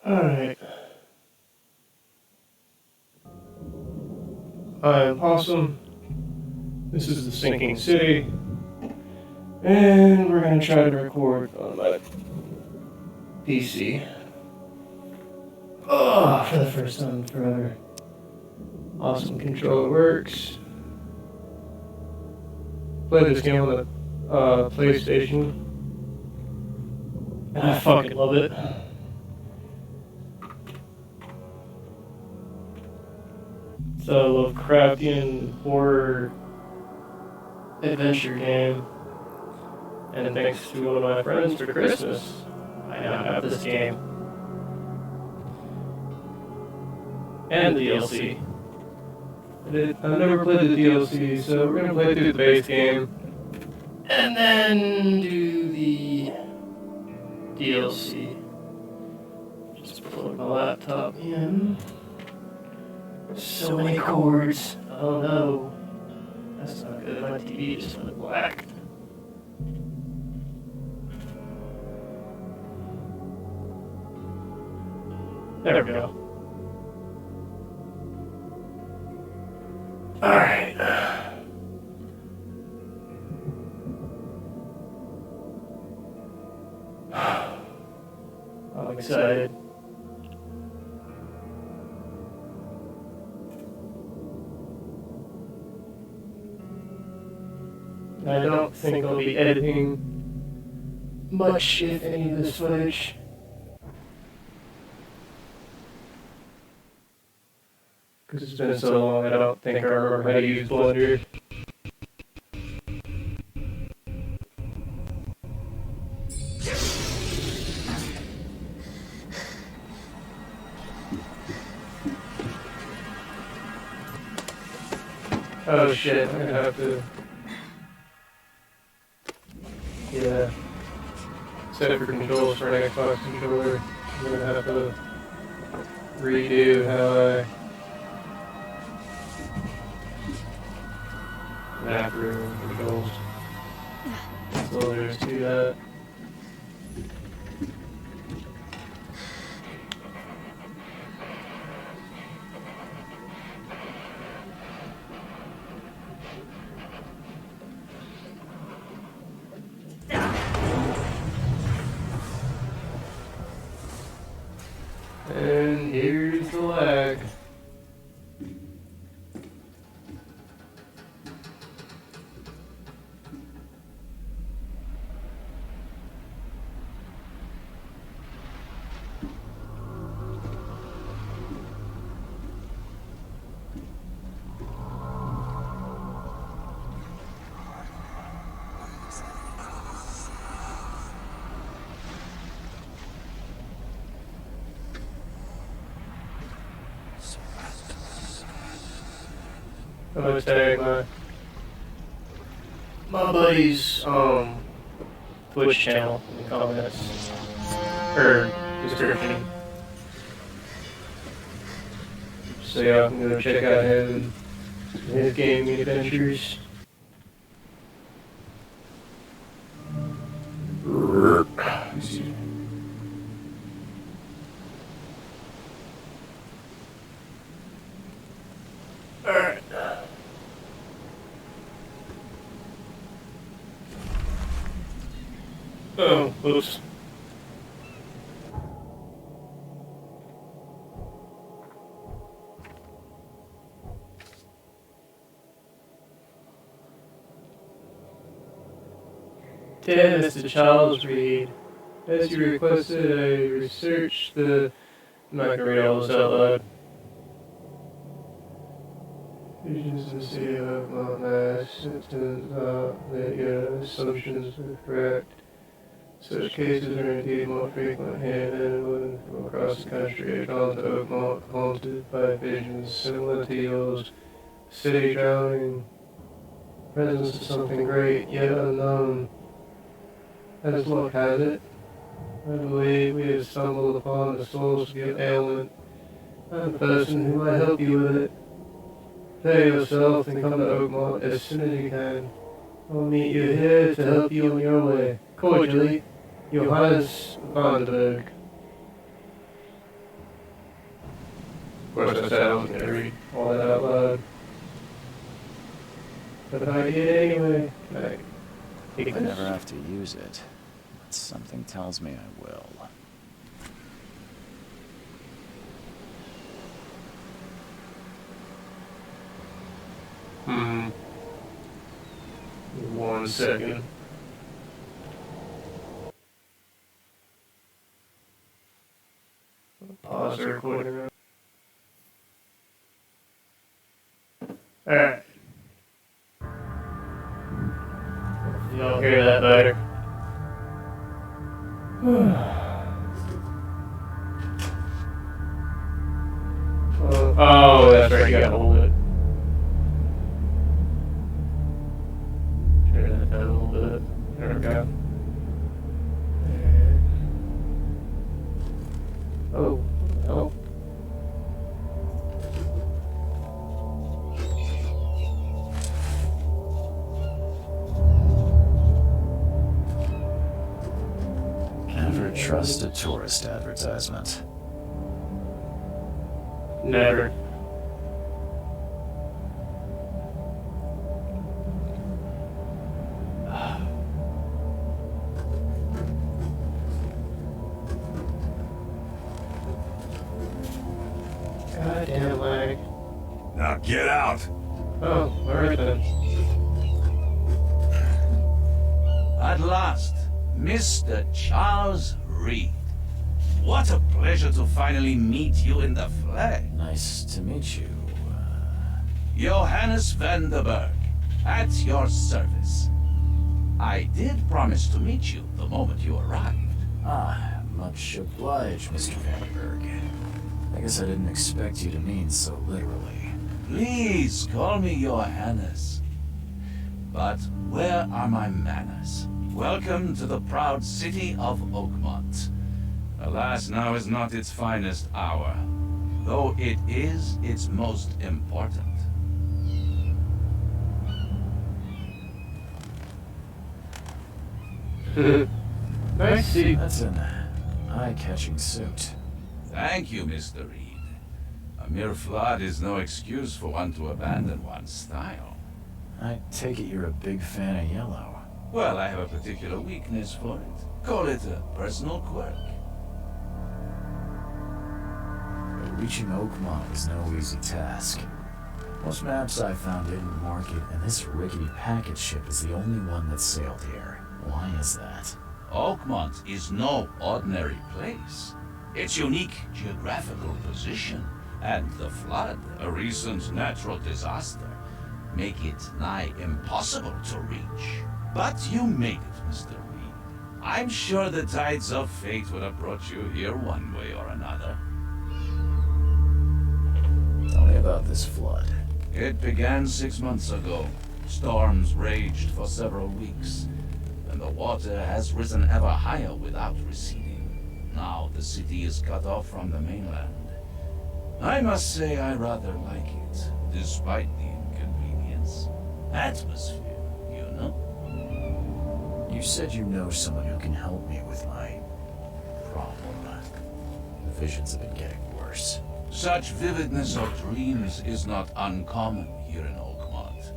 Alright. I am Possum. This is the sinking city. And we're gonna try to record on my PC. Oh, for the first time in forever. Awesome controller works. Play this game on the PlayStation. And I fucking love it. It's a Lovecraftian horror adventure game. And thanks to one of my friends for Christmas, I now have this game. And the DLC. I've never played the DLC, so we're gonna play through the base game. And then do the DLC. Just plug my laptop in. So many cords. Oh no. That's not good. My TV just went black. There we go. Alright. I'm excited. I don't think I'll be editing much, if any, of this footage. Because it's been so long, I don't think I remember how to use Blender. Oh shit, I'm gonna have to... Yeah. Set for controls for an Xbox controller. I'm gonna have to redo how I... macro controls. That's all there is to that. And here's the lag. I'm gonna tag my buddy's Twitch channel in the comments or description, so y'all can go check out his gaming adventures. Excuse me. Alright. Oh, oops. Dear Mr. Charles Reed, as you requested, I researched the... I'm not gonna read all this out loud. Visions in the city of Mount Mass, it turns out that your assumptions are correct. Such cases are indeed more frequent here than women from across the country are drawn to Oakmont, haunted by visions similar to yours. City drowning, presence of something great yet unknown. As luck has it, I believe we have stumbled upon the source of your ailment. I'm the person who might help you with it. Prepare yourself and come to Oakmont as soon as you can. I'll meet you here to help you on your way. Cordially, Johannes Vandenberg. Of course, I said I wasn't going to read all that out loud. But if I did anyway, like, I never have to use it, but something tells me I will. Hmm. 1 second. Pause the recording. Alright. Y'all hear that better? Oh, that's right, you gotta hold it. Turn that down a little bit. There we go. Oh, oh. Never trust a tourist advertisement. Never. Goddamn lag. Now get out! Oh, alright then. At last, Mr. Charles Reed. What a pleasure to finally meet you in the flesh. Nice to meet you. Johannes van der Berg, at your service. I did promise to meet you the moment you arrived. Much obliged, Mr. Vandenberg. I guess I didn't expect you to mean so literally. Please call me Johannes. But where are my manners? Welcome to the proud city of Oakmont. Alas, now is not its finest hour, though it is its most important. Nice to see you. That's an eye-catching suit. Thank you, Mr. Reed. A mere flood is no excuse for one to abandon one's style. I take it you're a big fan of yellow. Well, I have a particular weakness for it. Call it a personal quirk. But reaching Oakmont was no easy task. Most maps I found didn't mark it, and this rickety packet ship is the only one that sailed here. Why is that? Oakmont is no ordinary place. Its unique geographical position and the flood, a recent natural disaster, make it nigh impossible to reach. But you made it, Mr. Reed. I'm sure the tides of fate would have brought you here one way or another. Tell me about this flood. It began 6 months ago. Storms raged for several weeks, and the water has risen ever higher without receding. Now the city is cut off from the mainland. I must say I rather like it, despite the inconvenience. Atmosphere, you know? You said you know someone who can help me with my problem. The visions have been getting worse. Such vividness of dreams is not uncommon here in Oakmont.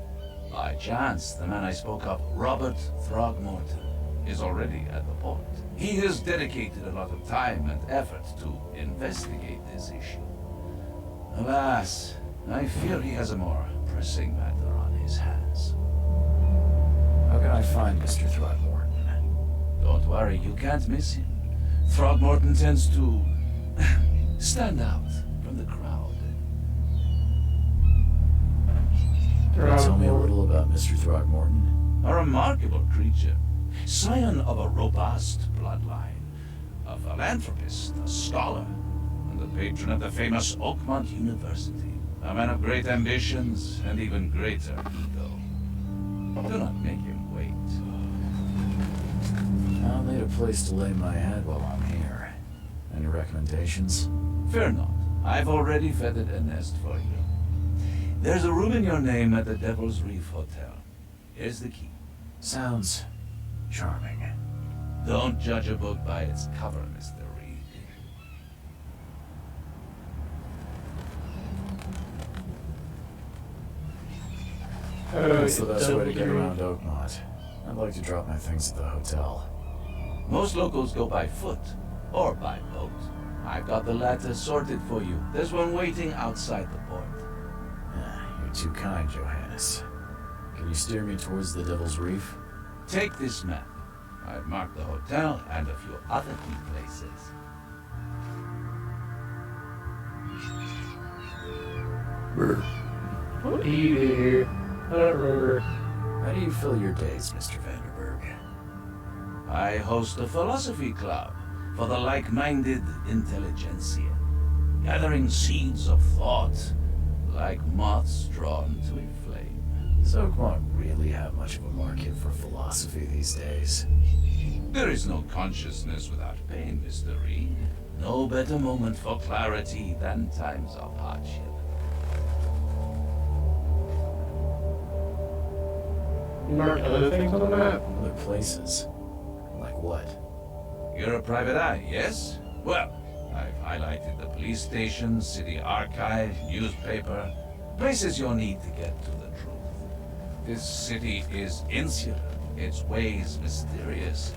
By chance, the man I spoke of, Robert Throgmorton, is already at the port. He has dedicated a lot of time and effort to investigate this issue. Alas, I fear he has a more pressing matter on his hands. How can I find Mr. Throgmorton? Don't worry, you can't miss him. Throgmorton tends to stand out from the crowd. Can you tell me a little about Mr. Throgmorton? A remarkable creature, scion of a robust bloodline, a philanthropist, a scholar, and the patron of the famous Oakmont University. A man of great ambitions and even greater ego. Do not make him wait. I'll need a place to lay my head while I'm here. Any recommendations? Fear not. I've already feathered a nest for you. There's a room in your name at the Devil's Reef Hotel. Here's the key. Sounds charming. Don't judge a book by its cover, Mr. Reed. What's the best way to get around Oakmont? I'd like to drop my things at the hotel. Most locals go by foot or by boat. I've got the latter sorted for you. There's one waiting outside the port. You're too kind, Johannes. Can you steer me towards the Devil's Reef? Take this map. I've marked the hotel and a few other key places. What do you do here? I don't remember. How do you fill your days, Mr. Vanderberg? I host a philosophy club for the like-minded intelligentsia, gathering seeds of thought like moths drawn to a flame. Does Oakmont really have much of a market for philosophy these days? There is no consciousness without pain, Mr. Reed. No better moment for clarity than times of hardship. You marked other things on the map? Other places? Like what? You're a private eye, yes? Well, I've highlighted the police station, city archive, newspaper, places you'll need to get to the truth. This city is insular, its ways mysterious.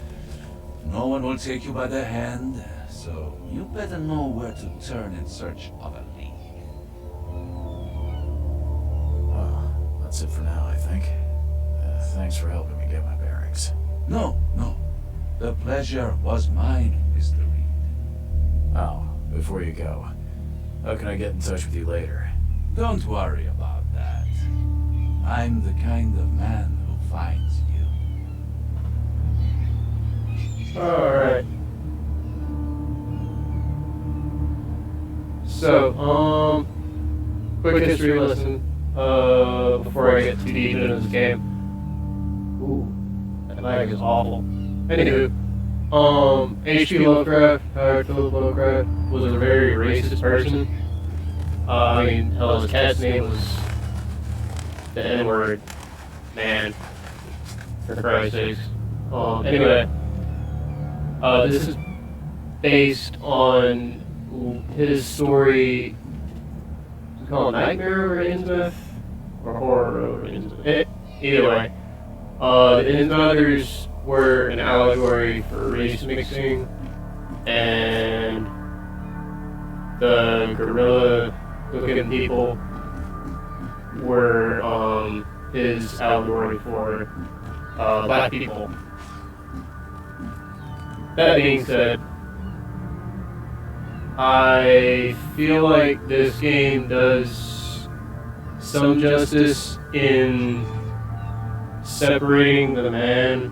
No one will take you by the hand, so you better know where to turn in search of a lead. Well, that's it for now, I think. Thanks for helping me get my bearings. No. The pleasure was mine, Mr. Reed. Oh, before you go, how can I get in touch with you later? Don't worry about that. I'm the kind of man who finds you. Alright. So, quick history lesson, before I get too deep into this game. Ooh, that lag is awful. Anywho, H.P. Lovecraft, Howard Philip Lovecraft, was a very racist person. I mean, hell, his cat's name was the N-word. Man, for Christ's sakes. Anyway, this is based on his story. Is it called Nightmare Over Innsmouth? Or Horror Over Innsmouth? Either way. The Innsmouthers were an allegory for race mixing, and the gorilla-looking people were his allegory for black people. That being said, I feel like this game does some justice in separating the man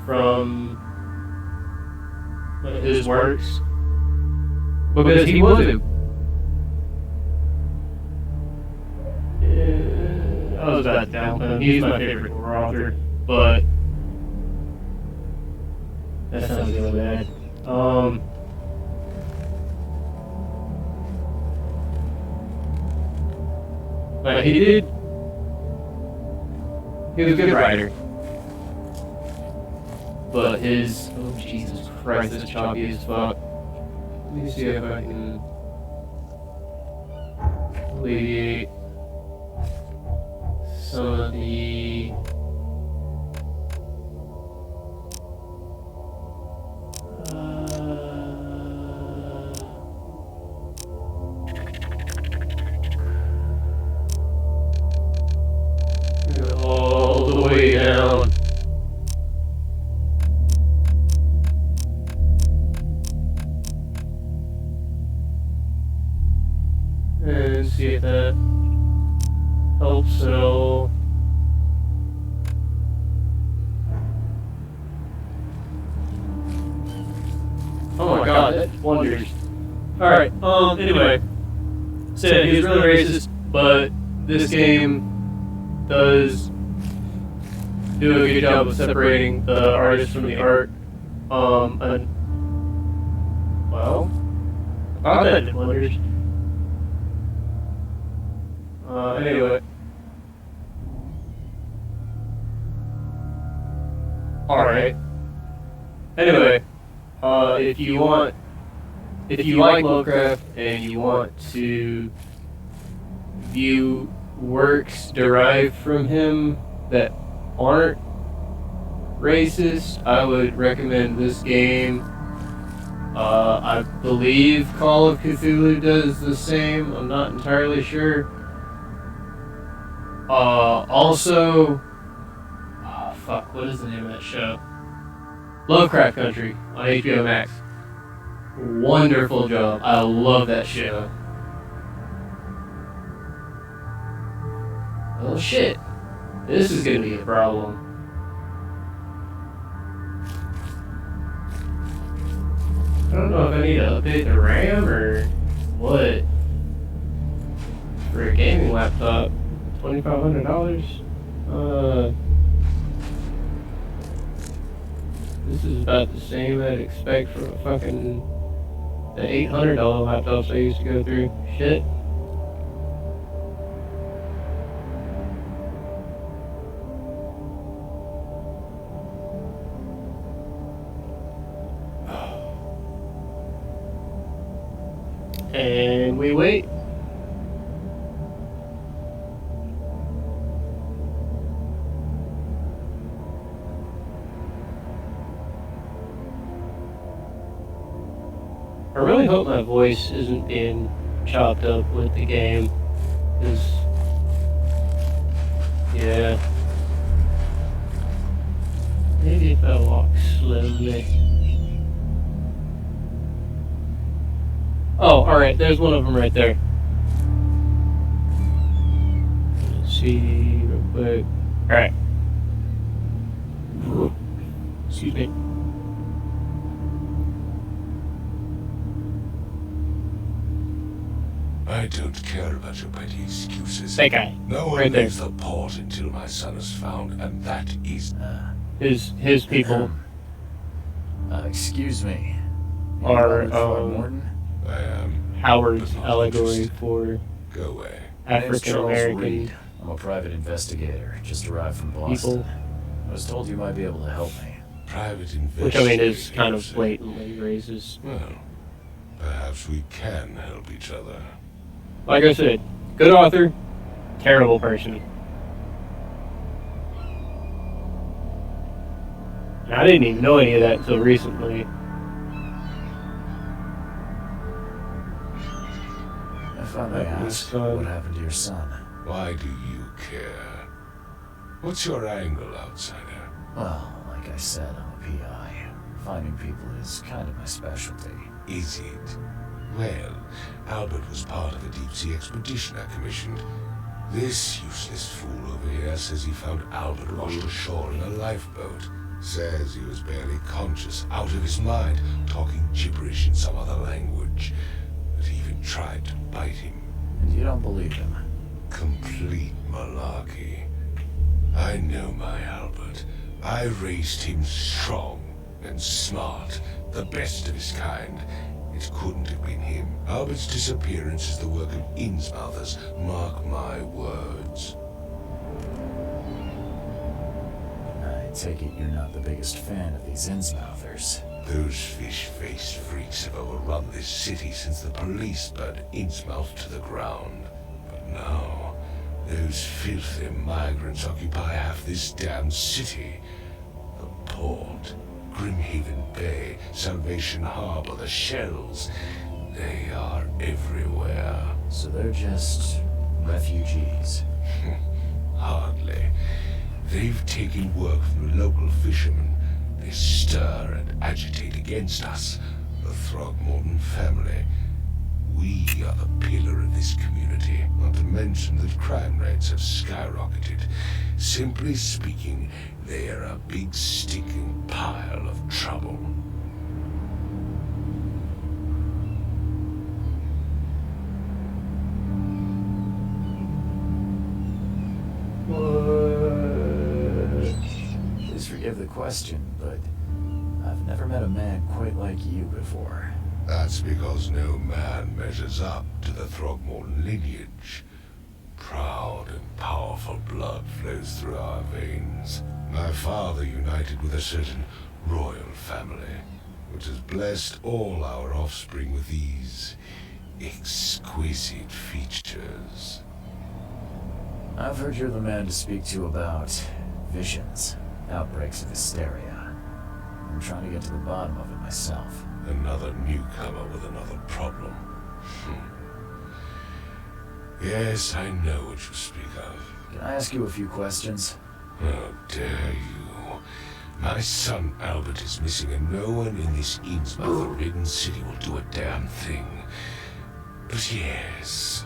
from his works, because he was I was about to downplay him. He's my favorite horror author, but that sounds really bad. But he was a good writer. But his, oh Jesus Christ, this choppy as fuck. Let me see if I can alleviate some of the all the way down. And see if that helps at all. Oh my god, that wonders. Alright, anyway. So yeah, he was really racist, but this game does do a good job of separating the artist from the art. And, well, I thought that did wonders. Anyway. Alright. Anyway, if you like Lovecraft and you want to view works derived from him that aren't racist, I would recommend this game. I believe Call of Cthulhu does the same. I'm not entirely sure. Also, what is the name of that show? Lovecraft Country on HBO Max. Wonderful job. I love that show. Oh shit. This is gonna be a problem. I don't know if I need to update the RAM or what. For a gaming laptop, $2,500. This is about the same I'd expect from a fucking the $800 laptops I used to go through. Shit. And we wait. I really hope my voice isn't being chopped up with the game, because, yeah, maybe if I walk slowly. Oh, alright, there's one of them right there. Let's see real quick. Alright. Excuse me. I don't care about your petty excuses. That guy. No one right there. leaves the port until my son is found, and that is... His people Excuse me. are Morton? I am... Howard's but not allegory interested. for Go away. My name's African Charles American Reed. I'm a private investigator. Just arrived from Boston. people, I was told you might be able to help me. Private investigator. which I mean is kind of you say? blatantly racist. Well, perhaps we can help each other. Like I said, good author, terrible person. And I didn't even know any of that until recently. If I may ask, what happened to your son? Why do you care? What's your angle, outsider? Well, like I said, I'm a PI. Finding people is kind of my specialty. Is it? Well, Albert was part of a deep-sea expedition I commissioned. This useless fool over here says he found Albert washed ashore in a lifeboat. Says he was barely conscious, out of his mind, talking gibberish in some other language. That he even tried to bite him. And you don't believe him? Complete malarkey. I know my Albert. I raised him strong and smart, the best of his kind. It couldn't have been him. Albert's disappearance is the work of Innsmouthers, mark my words. I take it you're not the biggest fan of these Innsmouthers. Those fish-faced freaks have overrun this city since the police burned Innsmouth to the ground. But now, those filthy migrants occupy half this damn city. The port, Grimhaven Bay, Salvation Harbor, the shells, they are everywhere. So they're just refugees. Hardly. They've taken work from the local fishermen. They stir and agitate against us, the Throgmorton family. We are the pillar of this community, not to mention that crime rates have skyrocketed. Simply speaking, they are a big stinking pile of trouble. Please forgive the question, but I've never met a man quite like you before. That's because no man measures up to the Throgmorton lineage. Proud and powerful blood flows through our veins. My father united with a certain royal family, which has blessed all our offspring with these exquisite features. I've heard you're the man to speak to about visions, outbreaks of hysteria. I'm trying to get to the bottom of it myself. Another newcomer with another problem. Yes, I know what you speak of. Can I ask you a few questions? How dare you? My son Albert is missing, and no one in this Innsmouth-ridden city will do a damn thing. But yes,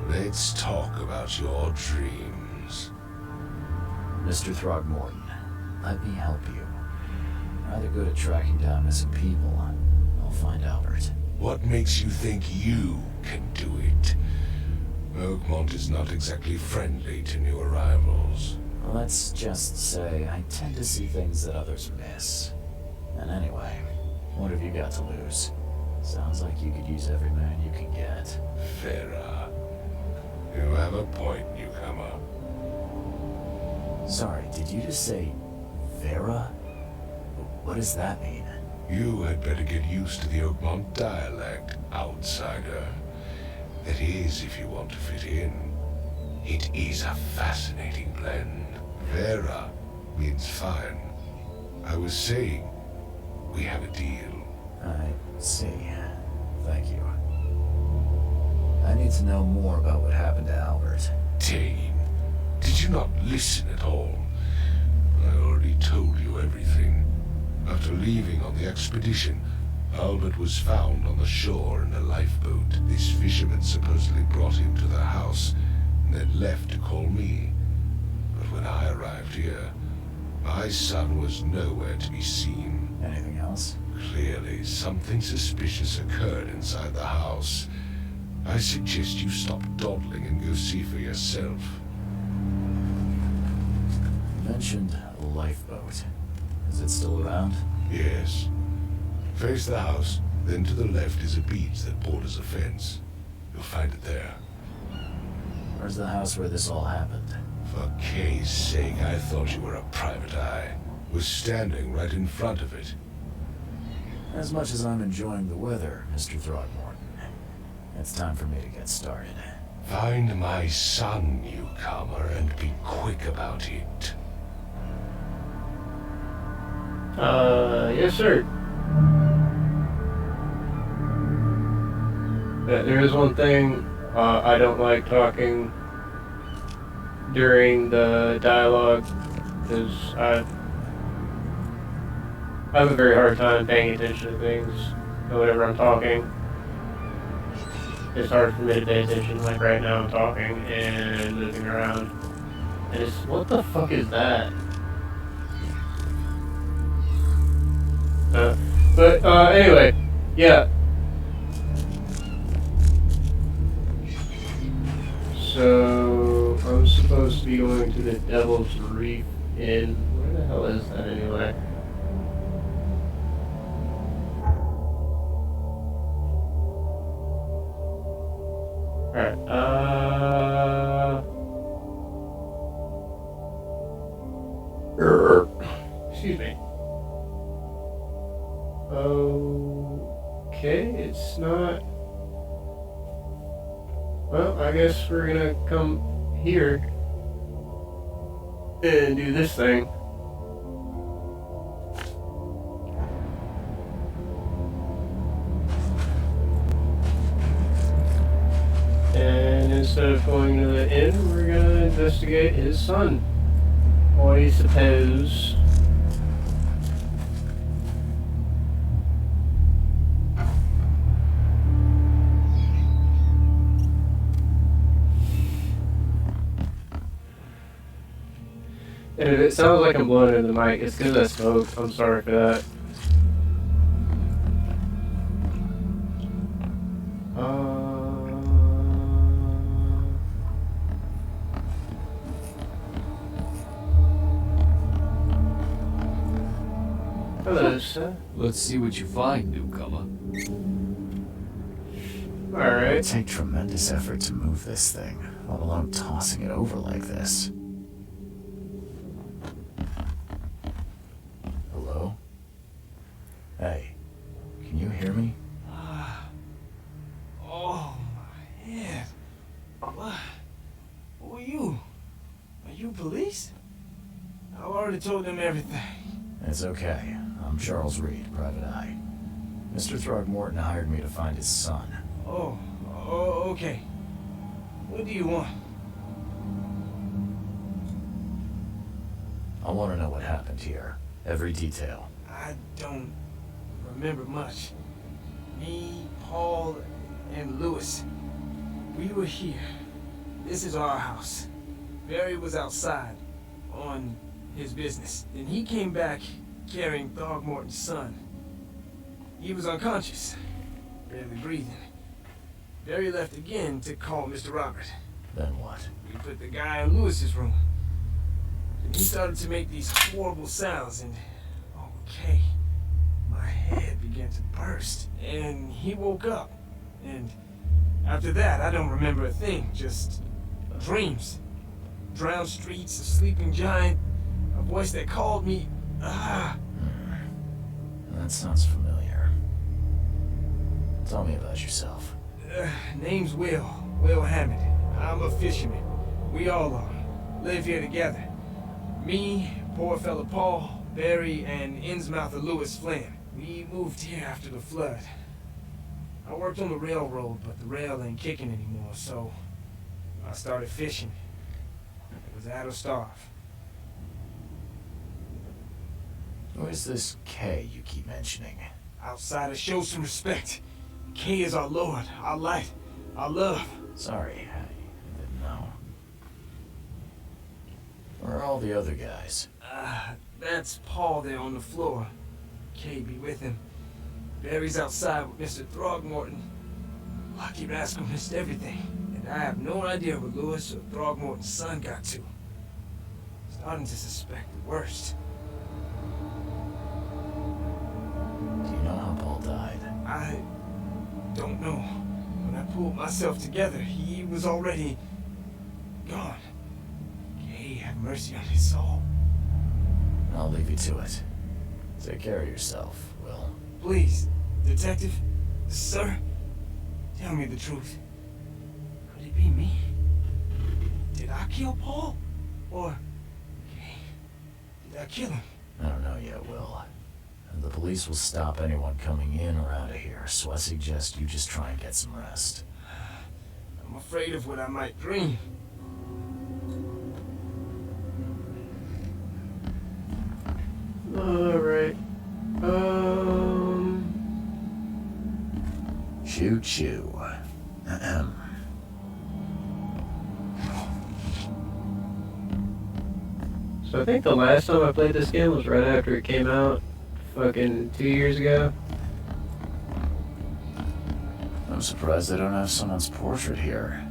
let's talk about your dreams. Mr. Throgmorton, let me help you. I'm rather good at tracking down missing people. I'll find Albert. What makes you think you can do it? Oakmont is not exactly friendly to new arrivals. Let's just say I tend to see things that others miss. And anyway, what have you got to lose? Sounds like you could use every man you can get. Farah, you have a point, newcomer. Sorry, did you just say Vera? What does that mean? You had better get used to the Oakmont dialect, outsider. That is, if you want to fit in. It is a fascinating blend. Vera means fine. I was saying, we have a deal. I see. Thank you. I need to know more about what happened to Albert. Dane, did you not listen at all? I already told you everything. After leaving on the expedition, Albert was found on the shore in a lifeboat. This fisherman supposedly brought him to the house and then left to call me. But when I arrived here, my son was nowhere to be seen. Anything else? Clearly, something suspicious occurred inside the house. I suggest you stop dawdling and go see for yourself. You mentioned a lifeboat. Is it still around? Yes. Face the house, then to the left is a beach that borders a fence. You'll find it there. Where's the house where this all happened? For Kay's sake, I thought you were a private eye. Was standing right in front of it. As much as I'm enjoying the weather, Mr. Throgmorton, it's time for me to get started. Find my son, newcomer, and be quick about it. Yes, sir. There is one thing, I don't like talking during the dialogue, because I have a very hard time paying attention to things whenever I'm talking. It's hard for me to pay attention, like right now I'm talking and moving around. And it's, what the fuck is that? But anyway, yeah. So, I'm supposed to be going to the Devil's Reef Inn. Where the hell is that anyway? Alright, excuse me. Okay, it's not... Well, I guess we're gonna come here and do this thing. And instead of going to the inn, we're gonna investigate his son. I suppose. And if it sounds like I'm blowing in the mic, it's because I smoked. I'm sorry for that. Hello, sir. Let's see what you find, newcomer. It Alright. take tremendous effort to move this thing, let alone tossing it over like this. Hello? Hey, can you hear me? Oh, my head. What? Who are you? have told him everything. It's okay. I'm Charles Reed, Private Eye. Mr. Throgmorton hired me to find his son. Oh, okay. What do you want? I want to know what happened here. Every detail. I don't remember much. Me, Paul, and Lewis. We were here. This is our house. Barry was outside on his business. Then he came back carrying Throgmorton's son. He was unconscious, barely breathing. Barry left again to call Mr. Robert. Then what? We put the guy in Lewis's room. And he started to make these horrible sounds and, okay, my head began to burst. And he woke up. And after that, I don't remember a thing, just dreams. Drowned streets, a sleeping giant, a voice that called me, That sounds familiar. Tell me about yourself. Name's Will Hammond. I'm a fisherman. We all are. Live here together. Me, poor fella Paul, Barry, and Innsmouther Lewis Flynn. We moved here after the flood. I worked on the railroad, but the rail ain't kicking anymore, so I started fishing. It was out of starve. Who is this K you keep mentioning? Outsiders, show some respect. K is our Lord, our light, our love. Sorry, I didn't know. Where are all the other guys? That's Paul there on the floor. K be with him. Barry's outside with Mr. Throgmorton. Lucky rascal missed everything, and I have no idea where Lewis or Throgmorton's son got to. Starting to suspect the worst. Do you know how Paul died? I don't know. When I pulled myself together, he was already gone. Kay, have mercy on his soul. I'll leave you to it. Take care of yourself, Will. Please, detective, sir, tell me the truth. Could it be me? Did I kill Paul? Or, Kay, did I kill him? I don't know yet, Will. The police will stop anyone coming in or out of here, so I suggest you just try and get some rest. I'm afraid of what I might dream. Alright. Choo choo. Ahem. So I think the last time I played this game was right after it came out, fucking 2 years ago. I'm surprised they don't have someone's portrait here.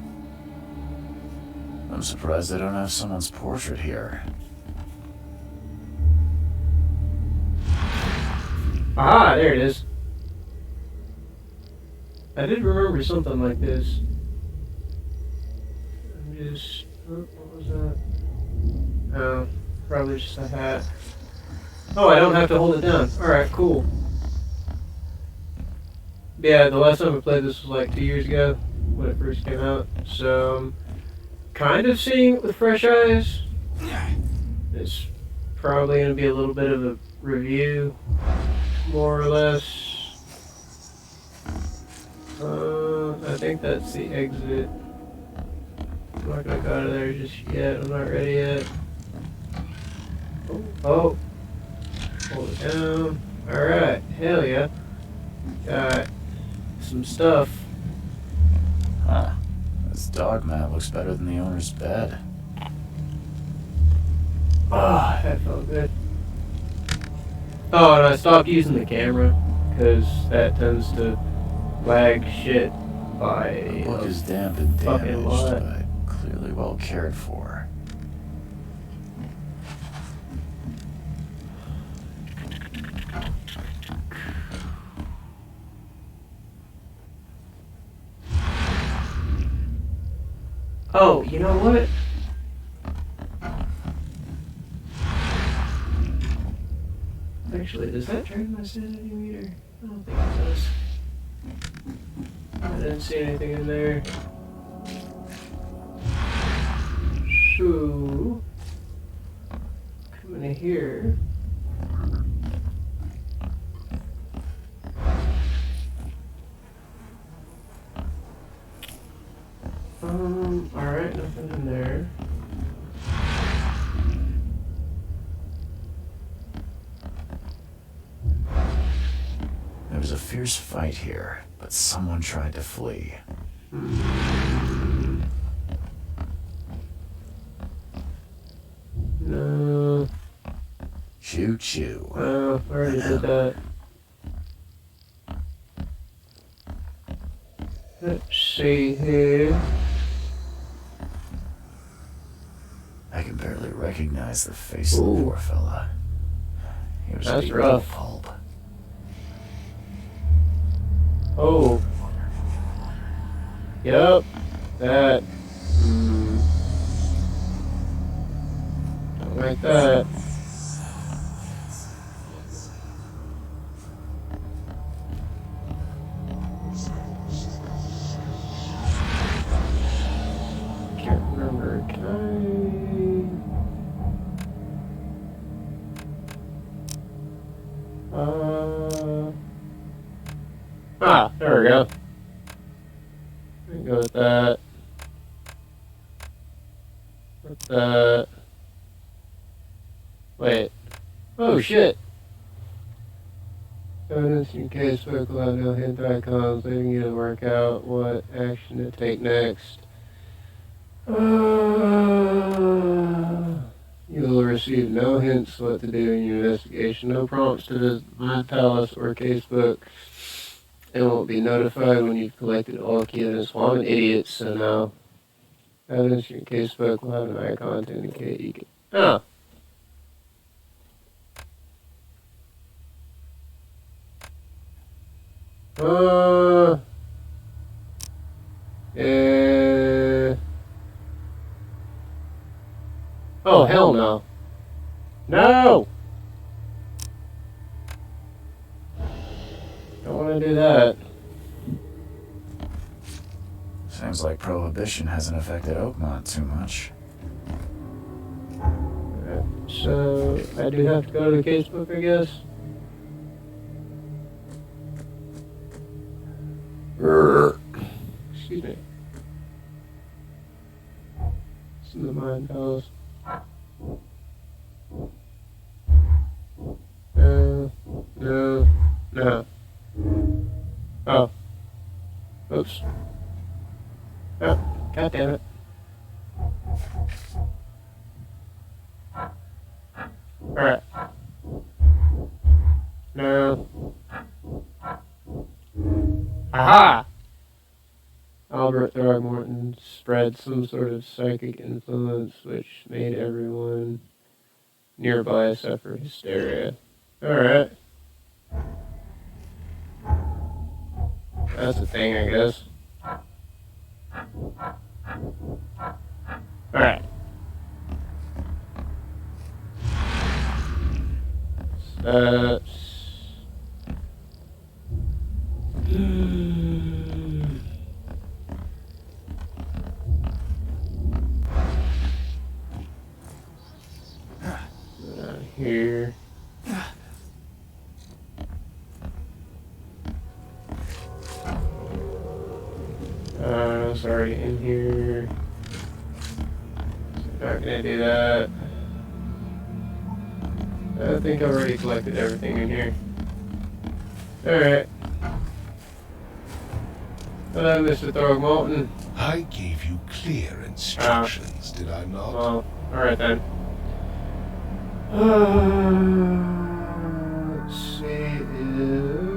Ah, there it is. I did remember something like this. I'm just... oh, what was that? Oh, probably just a hat. Oh, I don't have to hold it down. Alright, cool. Yeah, the last time I played this was like 2 years ago, when it first came out. So, I'm kind of seeing it with fresh eyes. It's probably going to be a little bit of a review, more or less. I think that's the exit. I'm not going to go out of there just yet. I'm not ready yet. Oh. Hold it down. Alright, hell yeah. Got some stuff. Huh. This dog mat looks better than the owner's bed. Ah, that felt good. Oh, and I stopped using the camera, because that tends to lag shit by The book is damp and fucking damaged, lot. but clearly well cared for. Oh, you know what? Actually, does that turn my sanity meter? I don't think it does. I didn't see anything in there. So, coming in here. Alright, nothing in there. There was a fierce fight here, but someone tried to flee. No. Choo-choo. Oh, I already did that. Let's see here. I can barely recognize the face of the Ooh. poor fella. He was That's beat rough. to a pulp. Oh. Yep. That. Don't like that. Can't remember. Can I? There we go. We can go with that. With that. Wait. Oh shit. Evidence in case vocal have no hint icons, leaving you to work out what action to take next. You will receive no hints what to do in your investigation, no prompts to visit my palace or casebook, and won't be notified when you've collected all key evidence. Well, I'm an idiot, so no. Evidence in your casebook will have an icon to indicate you can. Oh. Yeah. Oh, hell no. No! Don't want to do that. Seems like Prohibition hasn't affected Oakmont too much. So, I do have to go to the casebook, I guess? Excuse me. It's in the mind palace. No. Oh. Oops. Oh, god damn it. Alright. No. Aha! Albert Throgmorton spread some sort of psychic influence which made everyone nearby suffer hysteria. Alright. That's a thing, I guess. Alright. That's... here. It's already in here. So not gonna do that. I think I've already collected everything in here. Alright. Hello, Mr. Throgmorton. I gave you clear instructions, did I not? Well, alright then. Let's see if...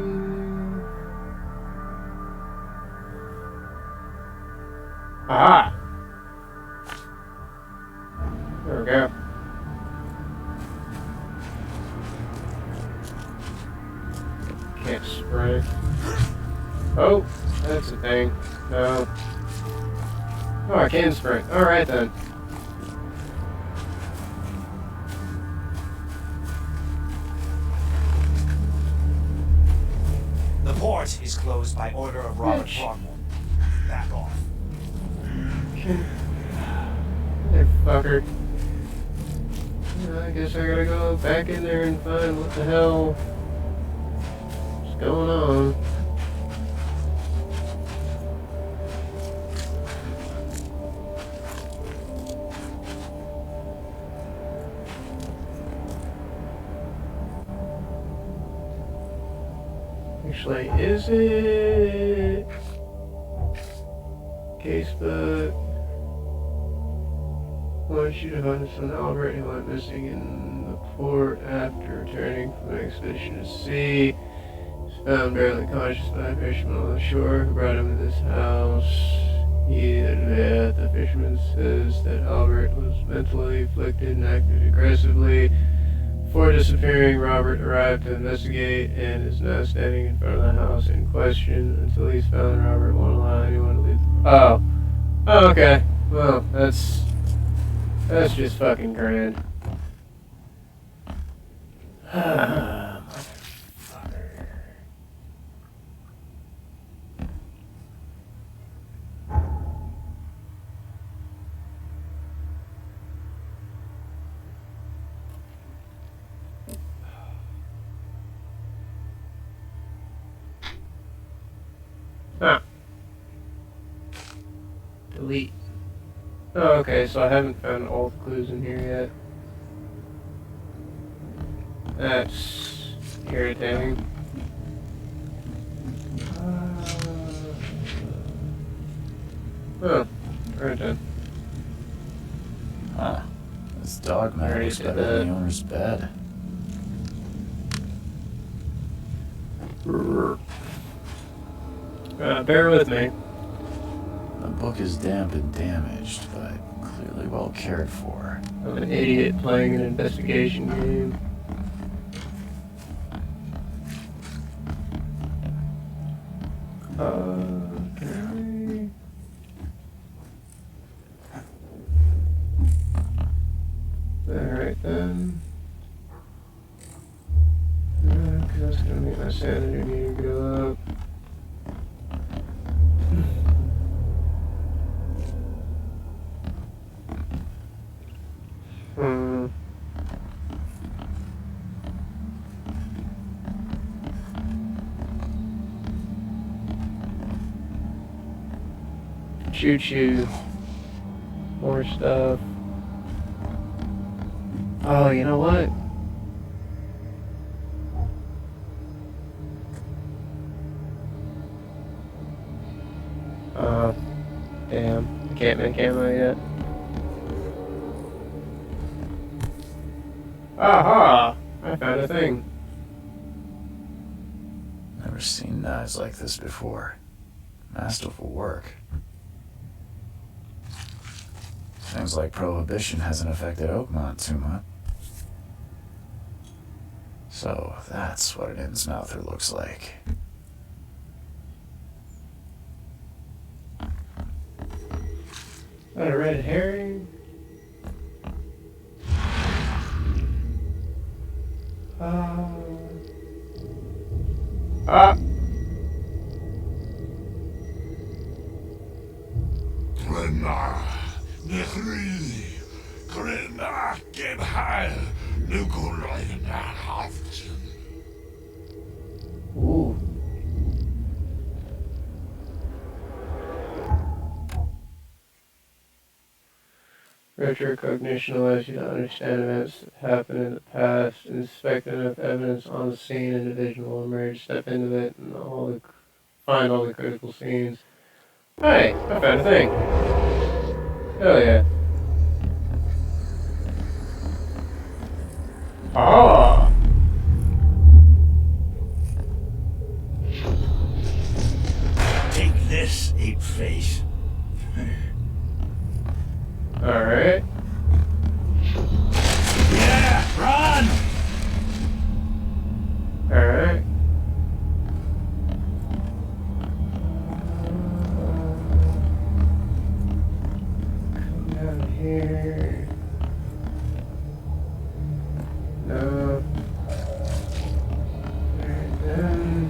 Aha! There we go. Can't spray. Oh, that's the thing. No. Oh, I can sprint. Alright then. The port is closed by order of Robert Bitch. Throgmorton. Back off. Motherfucker. I guess I gotta go back in there and find what the hell is going on. Actually, is it casebook? I want you to find son Albert who went missing in the port after returning from an expedition to sea. He's found barely conscious by a fisherman on the shore who brought him to this house. The fisherman says that Albert was mentally afflicted and acted aggressively. Before disappearing, Robert arrived to investigate and is now standing in front of the house in question. Until he's found, Robert won't allow anyone to leave. Oh, okay. Well, that's just fucking grand. Motherfucker. Huh. Delete. Oh, okay, so I haven't found all the clues in here yet. That's irritating. Oh, right then. Huh. This dog mat Already looks did better than that. the owner's bed. Bear with me. The book is damp and damaged, but clearly well cared for. I'm an idiot playing an investigation game. Okay. Alright then. Because that's gonna make my sanity meter go up. Choo choo. More stuff. Oh, you know what? Damn. I can't make ammo yet. Aha! I found a thing. Never seen knives like this before. Masterful work. Seems like Prohibition hasn't affected Oakmont too much. So that's what an Innsmouther looks like. Got a red herring. Ooh. Retrocognition allows you to understand events that happened in the past, inspect enough evidence on the scene, individual will emerge, step into it, and find all the critical scenes. Hey, I found a thing. Hell yeah. Ah! Take this, ape-face. Alright. Yeah, run! Alright. Come down here. No. Alright then.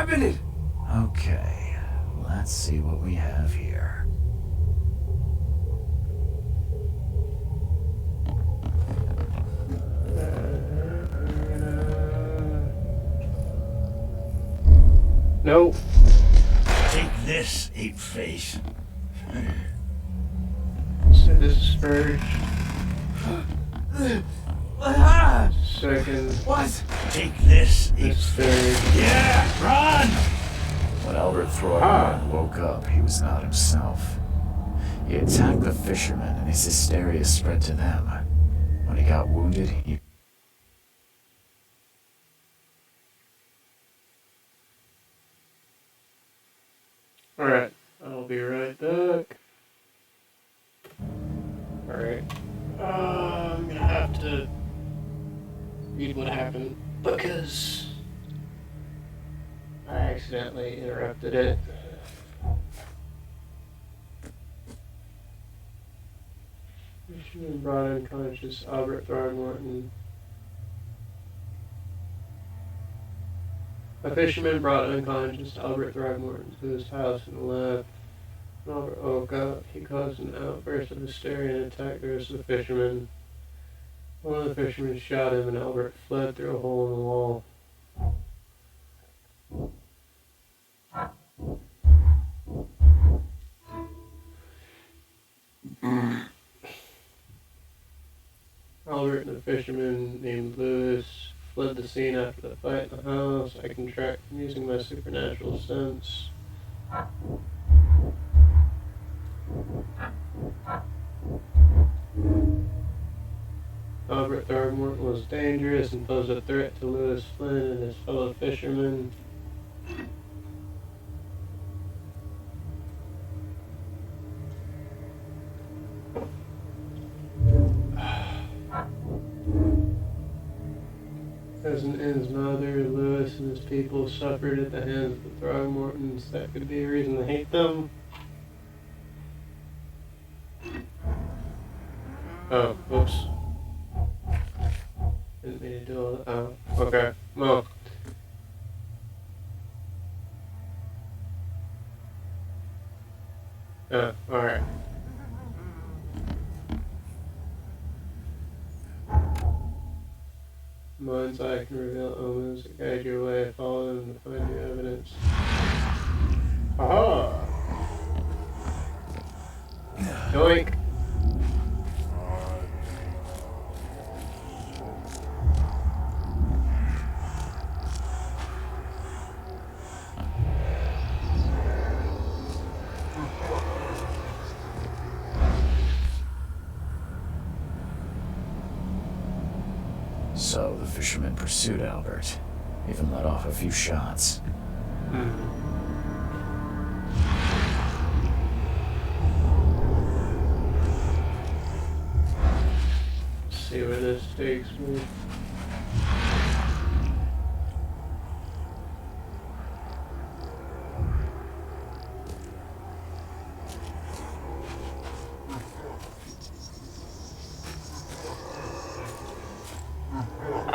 happening? Okay, let's see what we have here. Nope. Take this, ape face. So this is first. Ah! Second. What? Take this, ape This face. third. Yeah, run! When Albert Throgmorton woke up, he was not himself. He attacked the fishermen, and his hysteria spread to them. When he got wounded, he... Alright, I'll be right back. Alright. I'm gonna have to read what happened because I accidentally interrupted it. Fisherman brought unconscious Albert Throgmorton. A fisherman brought unconscious Albert Throgmorton to his house and left. When Albert woke up, he caused an outburst of hysteria and attacked the rest of the fishermen. One of the fishermen shot him and Albert fled through a hole in the wall. Albert and a fisherman named Lewis fled the scene after the fight in the house. I can track them using my supernatural sense. Albert Throgmorton was dangerous and posed a threat to Lewis Flynn and his fellow fishermen. As an inn's mother, Lewis and his people suffered at the hands of the Throgmortons. That could be a reason to hate them. Oh, whoops. Didn't mean to do all that. Oh, okay. Well. Alright. Mind's eye can reveal omens that guide your way. Follow them to find new evidence. Aha! Yoink! So the fisherman pursued Albert, even let off a few shots. See where this takes me.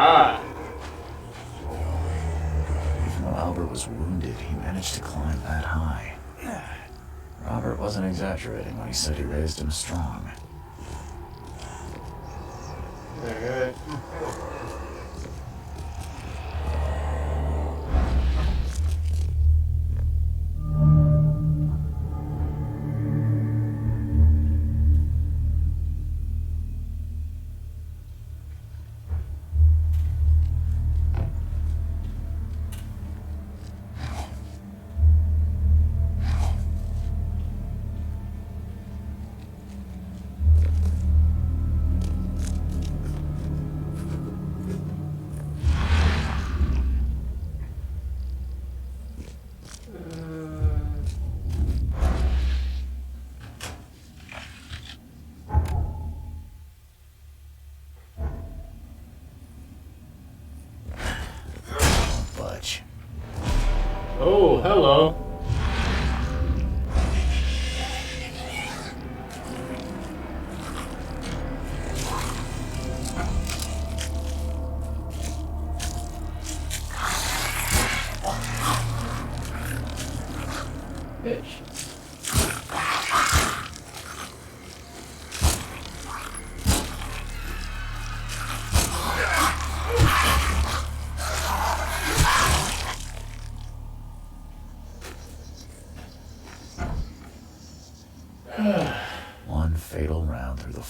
Ah! Even though Albert was wounded, he managed to climb that high. Robert wasn't exaggerating when he said he raised him strong. Alright. Budge. Oh, hello.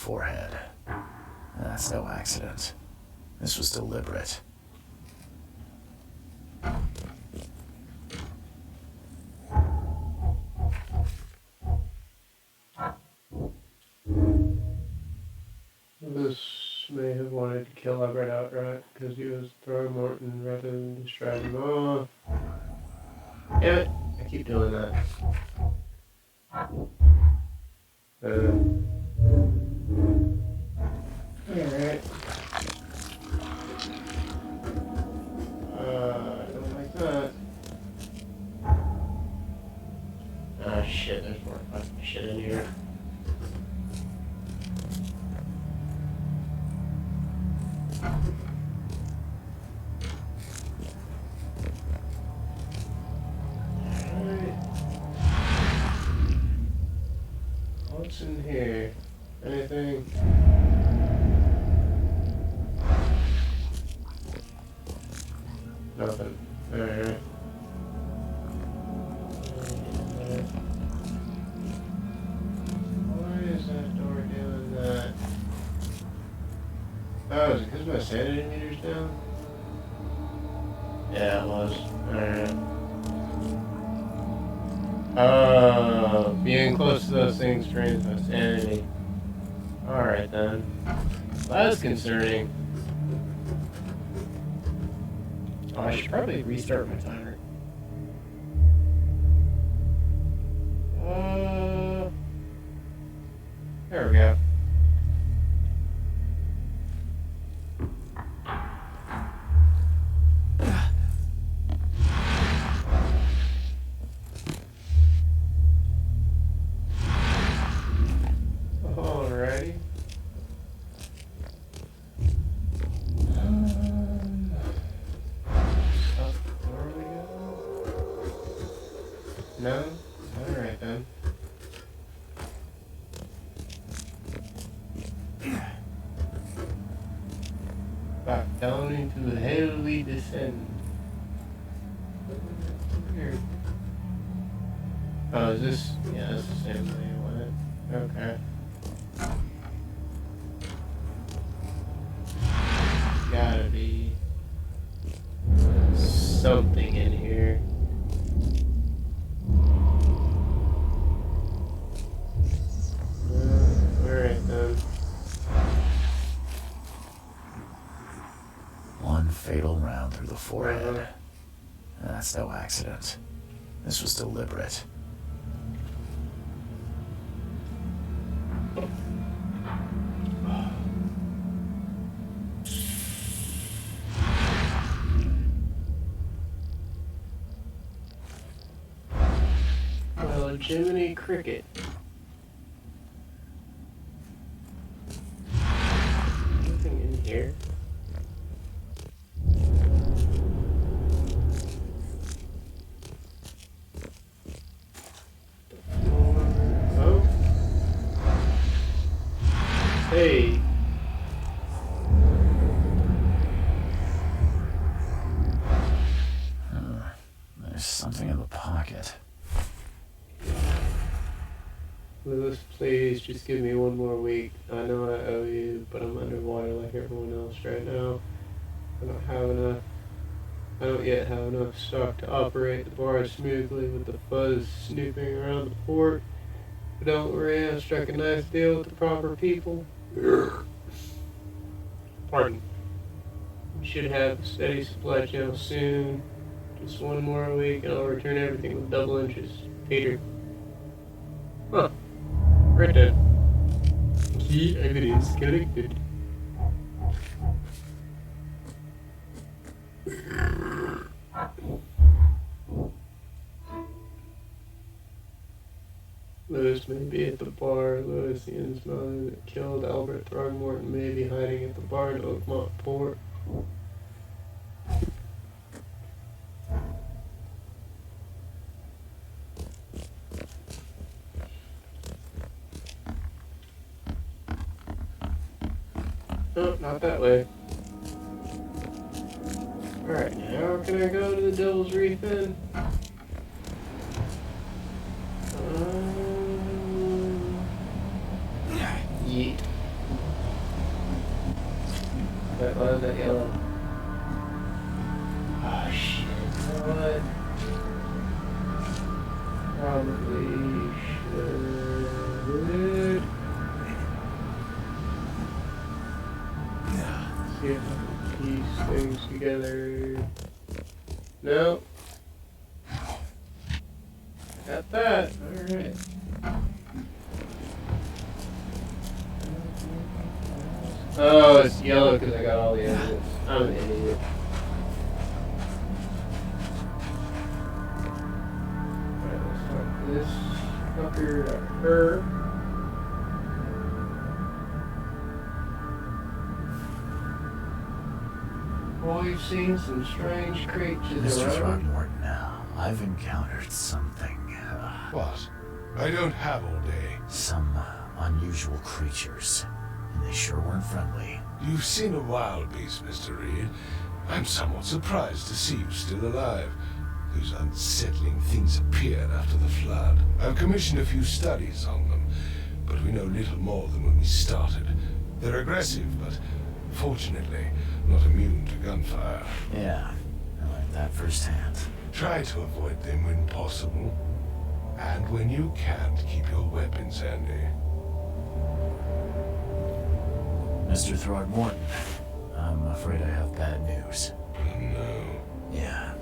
forehead. That's no accident. This was deliberate. This may have wanted to kill Everett outright because he was Throgmorton rather than just drag him off. Damn it! I keep doing that. Alright. I don't like that. Ah, shit, there's more fucking shit in here. Alright. What's in here? Anything? Nothing. Alright. Why is that door doing that? Oh, is it because my sanity meter's down? Yeah, it was. Alright. Being close to those things drains my sanity. Alright then. That's concerning. Oh, I should probably restart my timer. There we go. Alrighty. Up where we go? No? Alright then. Back down into hell we descend. Weird. Oh, is this? Yeah, that's the same way it went. Okay. Gotta be something in here. Alright then. One fatal round through the forehead. That's no accident. This was deliberate. Well, Jiminy Cricket. Nothing in here. Oh. Hey. There's something in the pocket. Lewis, please just give me one more week. I know I owe you, but I'm underwater like everyone else right now. I don't yet have enough stock to operate the bar smoothly with the fuzz snooping around the port. But don't worry, I struck a nice deal with the proper people. Pardon. Should have a steady supply channel soon. Just one more week and I'll return everything with double interest. Peter. Huh. Right there. Key evidence collected. Lewis may be at the bar. Lewis, the Innsmouth that killed Albert Throgmorton, may be hiding at the bar in Oakmont Port. Oh, not that way. Alright, now can I go to the Devil's Reef Inn? Yeet. Why is that yellow? Oh shit, you know what? Probably should... See if I can piece things together. No. Got that. Alright. Oh, it's yellow because I got all the evidence. I'm an idiot. Alright, let's start this fucker at her. Well, we've seen some strange creatures Mr. around. Throckmorton, I've encountered something. What? I don't have all day. Some unusual creatures. And they sure weren't friendly. You've seen a wild beast, Mr. Reed. I'm somewhat surprised to see you still alive. Those unsettling things appeared after the flood. I've commissioned a few studies on them, but we know little more than when we started. They're aggressive, but fortunately not immune to gunfire. Yeah, I learned that firsthand. Try to avoid them when possible. And when you can't, keep your weapons handy. Mr. Throckmorton, I'm afraid I have bad news. Oh, no. Yeah,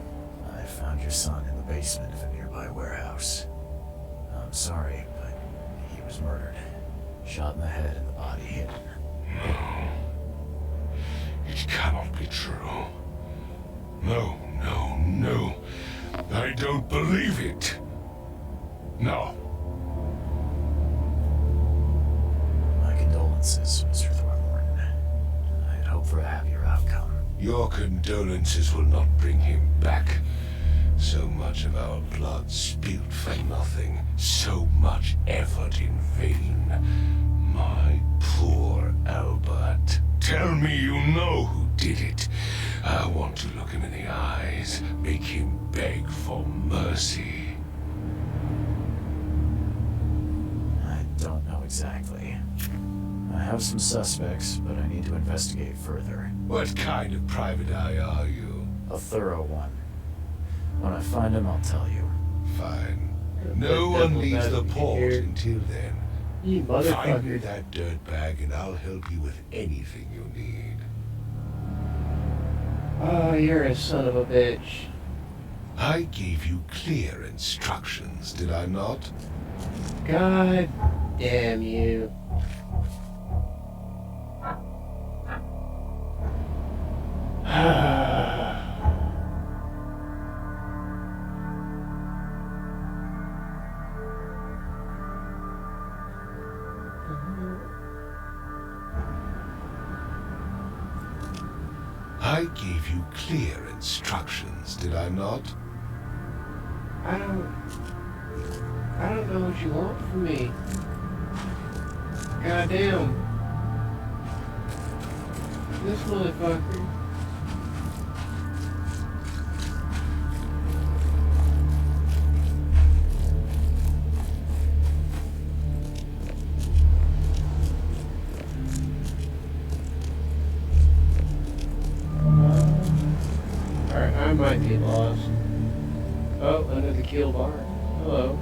I found your son in the basement of a nearby warehouse. I'm sorry, but he was murdered. Shot in the head and the body hidden. No. It cannot be true. No, no, no. I don't believe it. No. My condolences, Mr. Throckmorton. I'd hope for a happier outcome. Your condolences will not bring him back. So much of our blood spilled for nothing. So much effort in vain. My poor Albert. Tell me you know who did it. I want to look him in the eyes, make him beg for mercy. I don't know exactly. I have some suspects, but I need to investigate further. What kind of private eye are you? A thorough one. When I find him, I'll tell you. Fine. No one leaves the port Here. until then. You Find me motherfucker. that dirtbag and I'll help you with anything you need. Oh, you're a son of a bitch. I gave you clear instructions, did I not? God damn you. I gave you clear instructions, did I not? I don't know what you want from me. Goddamn. This motherfucker. Alright, I might be lost. Oh, under the keel bar. Hello.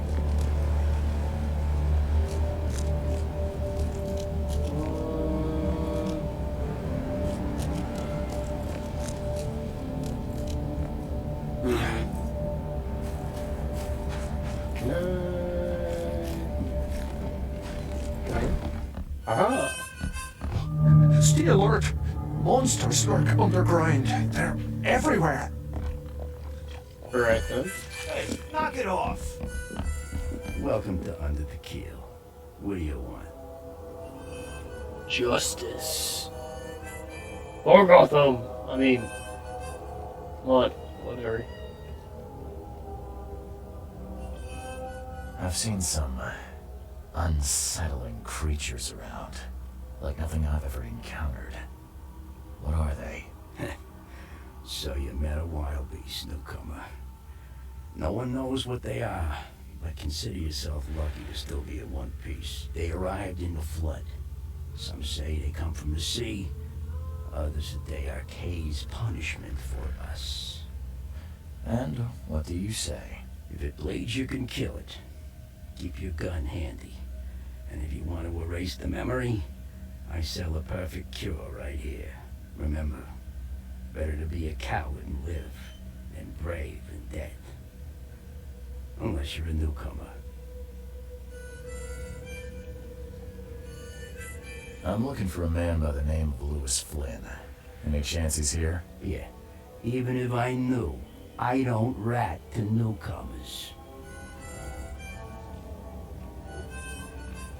Ah. Stay alert! Monsters lurk underground. They're everywhere. Alright then. Hey, knock it off! Welcome to Under the Keel. What do you want? Justice. Or Gotham. I mean, what? Whatever. I've seen some unsettling creatures around. Like nothing I've ever encountered. What are they? So you met a wild beast, newcomer. No one knows what they are, but consider yourself lucky to still be in one piece. They arrived in the flood. Some say they come from the sea. Others a day arcade's punishment for us. And what do you say? If it bleeds, you can kill it. Keep your gun handy. And if you want to erase the memory, I sell a perfect cure right here. Remember, better to be a coward and live than brave and dead. Unless you're a newcomer. I'm looking for a man by the name of Lewis Flynn. Any chance he's here? Yeah, even if I knew, I don't rat to newcomers.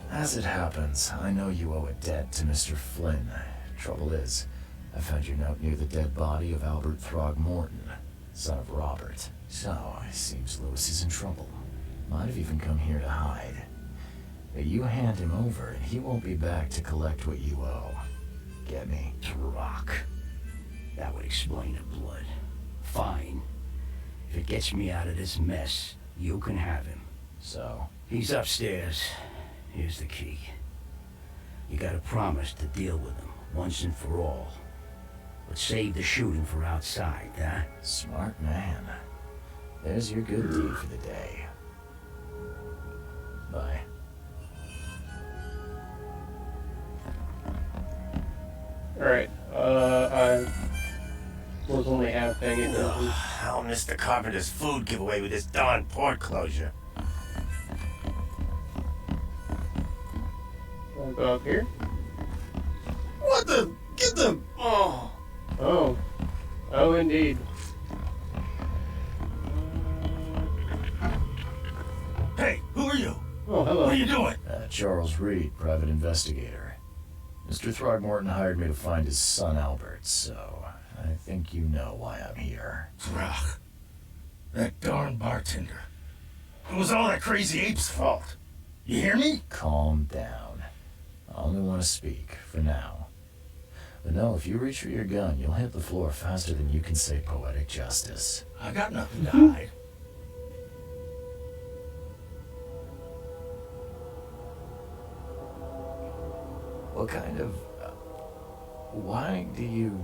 As it happens, I know you owe a debt to Mr. Flynn. Trouble is, I found your note near the dead body of Albert Throgmorton, son of Robert. So, it seems Lewis is in trouble. Might have even come here to hide. But you hand him over, and he won't be back to collect what you owe. Get me? Rock. That would explain the blood. Fine. If it gets me out of this mess, you can have him. So? He's upstairs. Here's the key. You gotta promise to deal with him, once and for all. But save the shooting for outside, huh? Smart man. There's your good deed for the day. Bye. Alright, I was only half paying attention. I'll miss the carpenter's food giveaway with this darn port closure. Wanna go up here? What the? Get the... Oh. Oh. Oh, indeed. Hey, who are you? Oh, hello. What are you doing? Charles Reed, private investigator. Mr. Throgmorton hired me to find his son Albert, so I think you know why I'm here. Rock. That darn bartender. It was all that crazy ape's fault. You hear me? Calm down. I only want to speak, for now. But no, if you reach for your gun, you'll hit the floor faster than you can say poetic justice. I got nothing to hide. What kind of... why do you...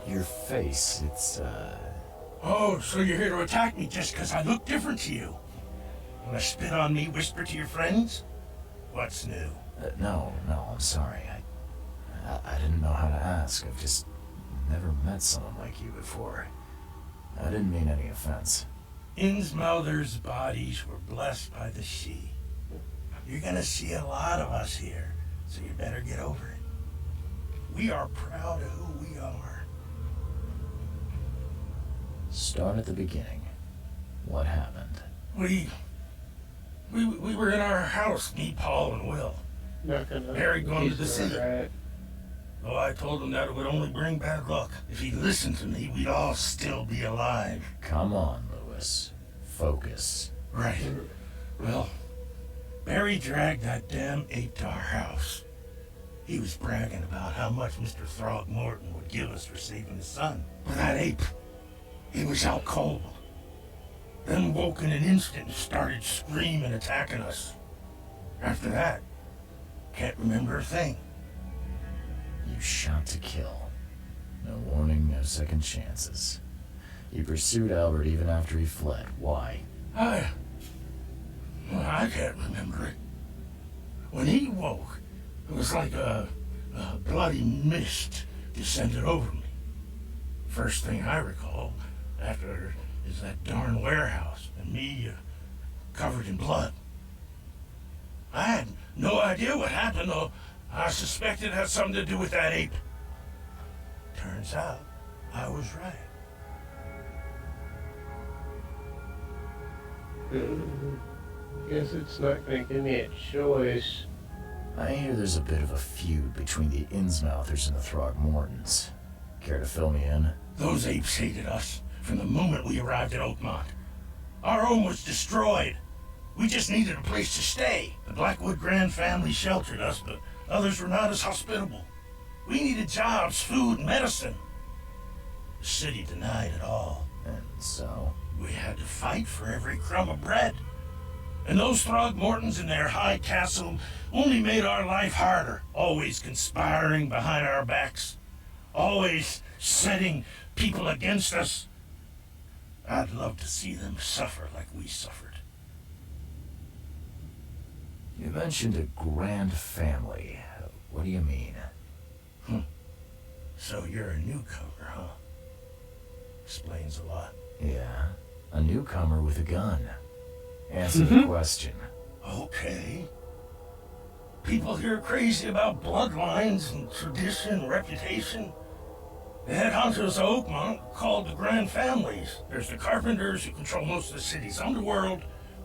your face, it's, Oh, so you're here to attack me just because I look different to you? Want to spit on me, whisper to your friends? What's new? no, I'm sorry. I didn't know how to ask. I've just never met someone like you before. I didn't mean any offense. Innsmouthers' bodies were blessed by the sea. You're gonna see a lot of us here, so you better get over it. We are proud of who we are. Start at the beginning. What happened? We were in our house, me, Paul, and Will. Not gonna... Harry going to the sea. Right. Though I told him that it would only bring bad luck. If he'd listened to me, we'd all still be alive. Come on, Lewis. Focus. Right. Well, Barry dragged that damn ape to our house. He was bragging about how much Mr. Throgmorton would give us for saving his son. But that ape, he was out cold. Then woke in an instant and started screaming, attacking us. After that, can't remember a thing. You shot to kill. No warning, no second chances. You pursued Albert even after he fled. Why? I can't remember it. When he woke, it was like a bloody mist descended over me. First thing I recall after is that darn warehouse and me covered in blood. I had no idea what happened, though. I suspected it had something to do with that ape. Turns out, I was right. Guess it's not gonna give me a choice. I hear there's a bit of a feud between the Innsmouthers and the Throgmortons. Care to fill me in? Those apes hated us from the moment we arrived at Oakmont. Our home was destroyed. We just needed a place to stay. The Blackwood Grand family sheltered us, but others were not as hospitable. We needed jobs, food, and medicine. The city denied it all. And so? We had to fight for every crumb of bread. And those Throgmortons in their high castle only made our life harder, always conspiring behind our backs. always setting people against us. I'd love to see them suffer like we suffered. You mentioned a grand family. What do you mean? So you're a newcomer, huh? Explains a lot. Yeah, a newcomer with a gun. Answer the question. Okay. People here are crazy about bloodlines and tradition and reputation. The head honchos of Oakmont called the Grand Families. There's the Carpenters, who control most of the city's underworld,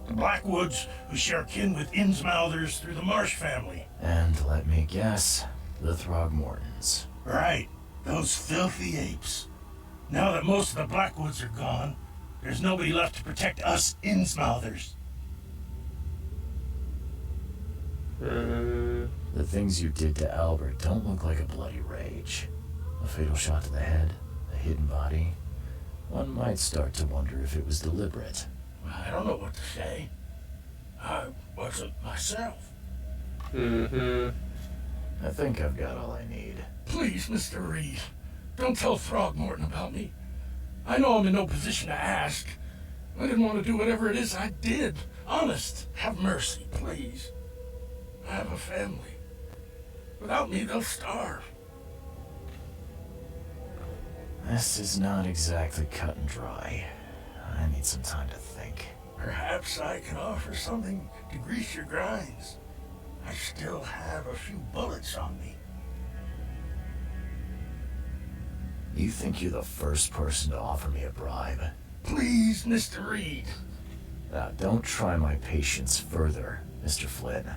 the Blackwoods, who share kin with Innsmouthers through the Marsh family. And let me guess, the Throgmortons. Right, those filthy apes. Now that most of the Blackwoods are gone, there's nobody left to protect us Innsmouthers. The things you did to Albert don't look like a bloody rage. A fatal shot to the head, a hidden body. One might start to wonder if it was deliberate. I don't know what to say. I wasn't myself. I think I've got all I need. Please, Mr. Reed, don't tell Throgmorton about me. I know I'm in no position to ask. I didn't want to do whatever it is I did. Honest, have mercy, please. I have a family. Without me, they'll starve. This is not exactly cut and dry. I need some time to think. Perhaps I can offer something to grease your grinds. I still have a few bullets on me. You think you're the first person to offer me a bribe? Please, Mr. Reed. Now, don't try my patience further, Mr. Flynn.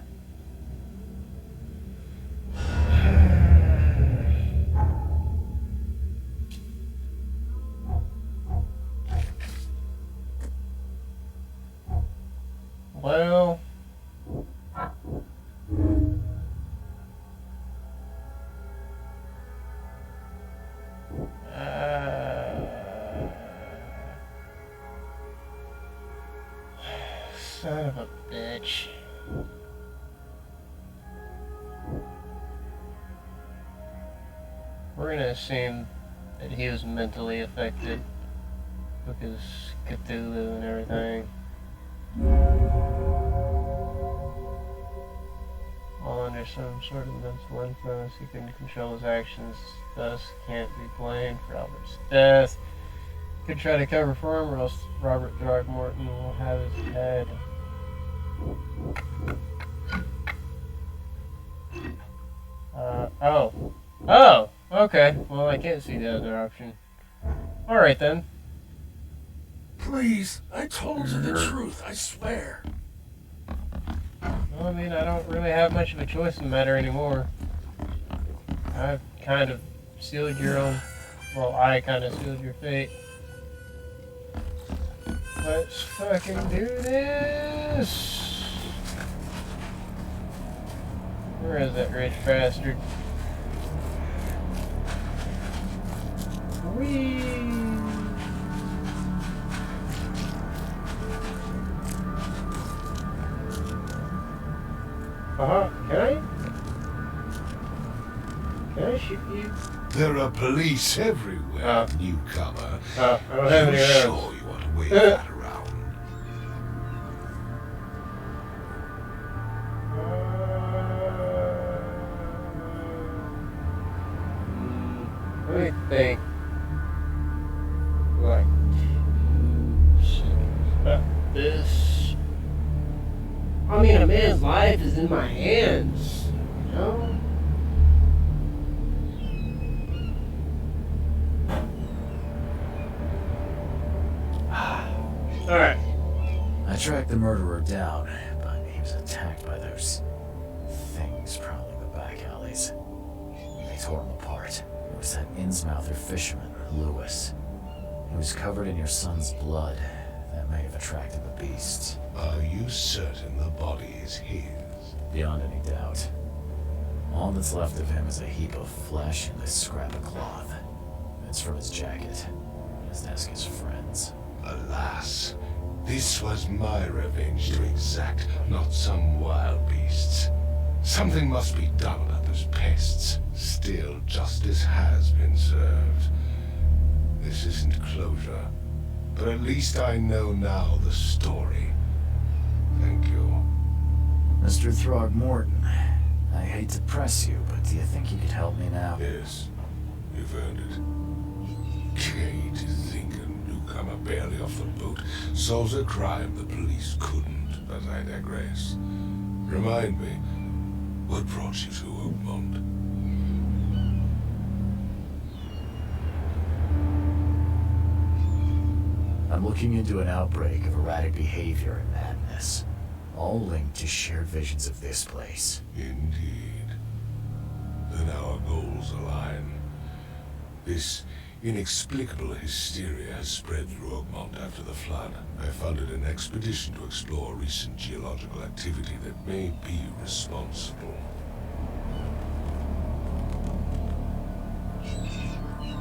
Well, son of a bitch. We're gonna assume that he was mentally affected because Cthulhu and everything. While under some sort of mental influence, he couldn't control his actions, thus can't be blamed for Albert's death. Could try to cover for him, or else Robert Throgmorton will have his head. Oh, okay. Well, I can't see the other option. Alright then. Please, I told you the truth, I swear. Well, I mean, I don't really have much of a choice in the matter anymore. I've kind of sealed your own... Well, I kind of sealed your fate. Let's fucking do this! Where is that rich bastard? Whee! Can I shoot you? There are police everywhere, newcomer. I don't have any Are you rounds. sure you want to wave that around? Let me think. Like, about this. I mean, a man's life is in my hands, you know? Alright. I tracked the murderer down, but he was attacked by those things, probably in the back alleys. They tore him apart. It was that Innsmouther fisherman, Lewis. He was covered in your son's blood. That may have attracted the beasts. Are you certain the body is his? Beyond any doubt. All that's left of him is a heap of flesh and a scrap of cloth. It's from his jacket. His ask his friends. Alas, this was my revenge to exact, not some wild beast's. Something must be done about as pests. Still, justice has been served. This isn't closure, but at least I know now the story. Thank you. Mr. Throgmorton, I hate to press you, but do you think you could help me now? Yes, you've earned it. Okay, to think a newcomer barely off the boat solves a crime the police couldn't, but I digress. Remind me, what brought you to Oakmont? I'm looking into an outbreak of erratic behavior and madness, all linked to shared visions of this place. Indeed. Then our goals align. This inexplicable hysteria has spread through Oakmont after the flood. I funded an expedition to explore recent geological activity that may be responsible.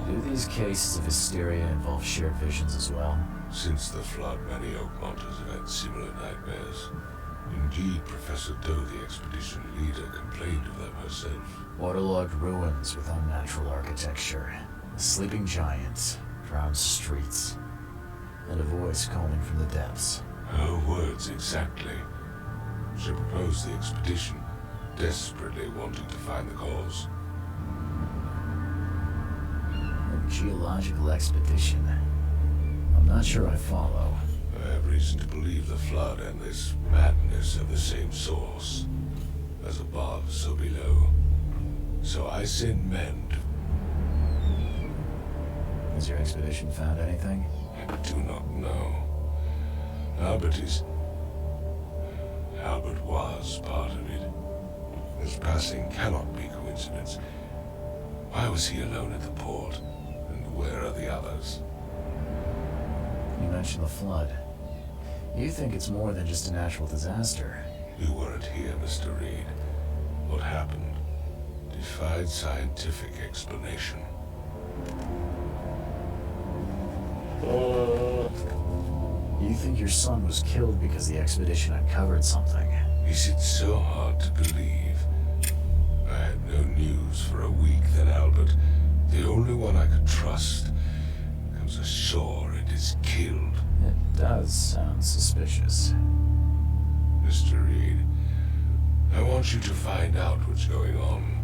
Do these cases of hysteria involve shared visions as well? Since the flood, many Oakmonters have had similar nightmares. Indeed, Professor Doe, the expedition leader, complained of them herself. Waterlogged ruins with unnatural architecture, a sleeping giant, drowned streets, and a voice calling from the depths. Her words exactly. She proposed the expedition, desperately wanting to find the cause. A geological expedition? I'm not sure I follow. I have reason to believe the flood and this madness have the same source. As above, so below. So I send men to... Has your expedition found anything? I do not know. Albert was part of it. His passing cannot be coincidence. Why was he alone at the port? And where are the others? You mentioned the flood. You think it's more than just a natural disaster? You weren't here, Mr. Reed. What happened defied scientific explanation. You think your son was killed because the expedition uncovered something? Is it so hard to believe? I had no news for a week, then Albert, the only one I could trust, comes ashore and is killed. It does sound suspicious. Mr. Reed, I want you to find out what's going on.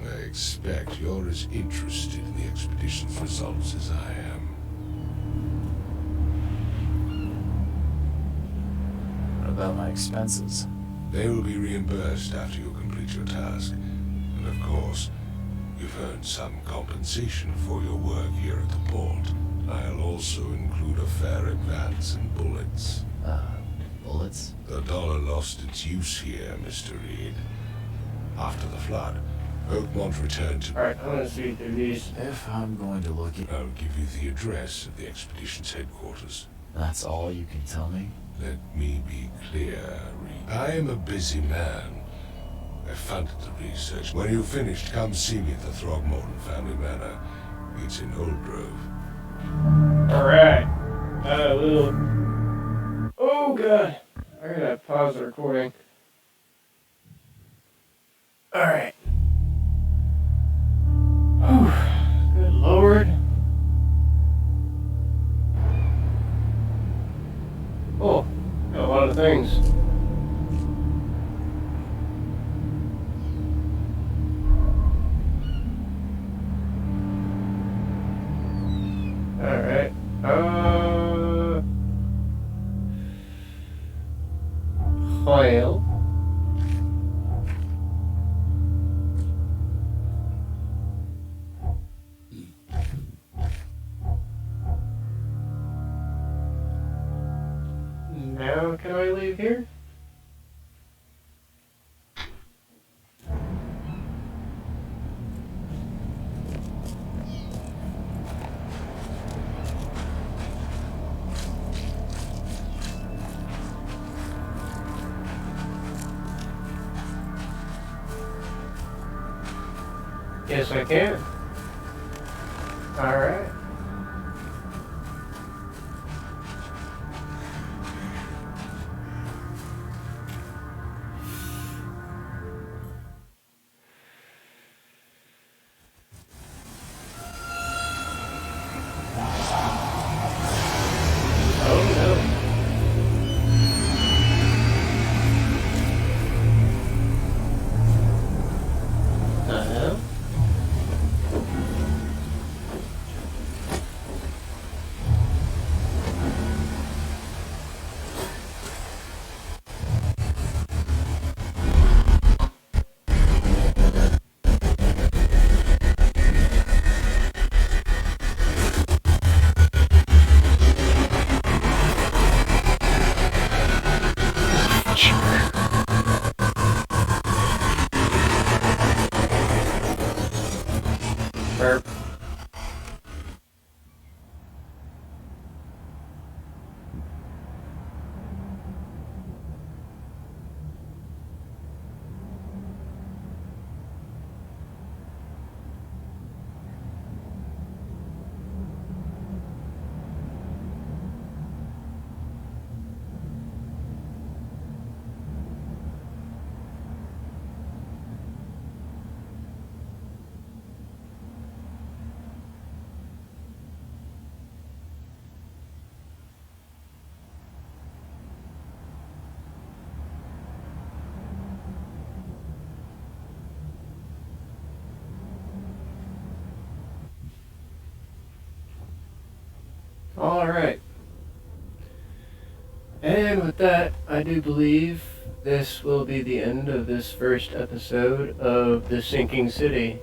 I expect you're as interested in the expedition's results as I am. What about my expenses? They will be reimbursed after you complete your task. And of course, you've earned some compensation for your work here at the port. I'll also include a fair advance in bullets. Bullets? The dollar lost its use here, Mr. Reed. After the flood, Oakmont returned to... Alright, I'm gonna see through these. If I'm going to look at... I'll give you the address of the expedition's headquarters. That's all you can tell me? Let me be clear, Reed. I am a busy man. I funded the research. When you've finished, come see me at the Throgmorton family manor. It's in Old Grove. Alright. I will... Oh god. I gotta pause the recording. Alright. Oh, good lord. Oh, got a lot of things. Alright. Well. Now can I leave here? Yes, I can. All right. Burp. Alright. And with that, I do believe this will be the end of this first episode of The Sinking City.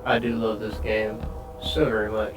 I do love this game so very much.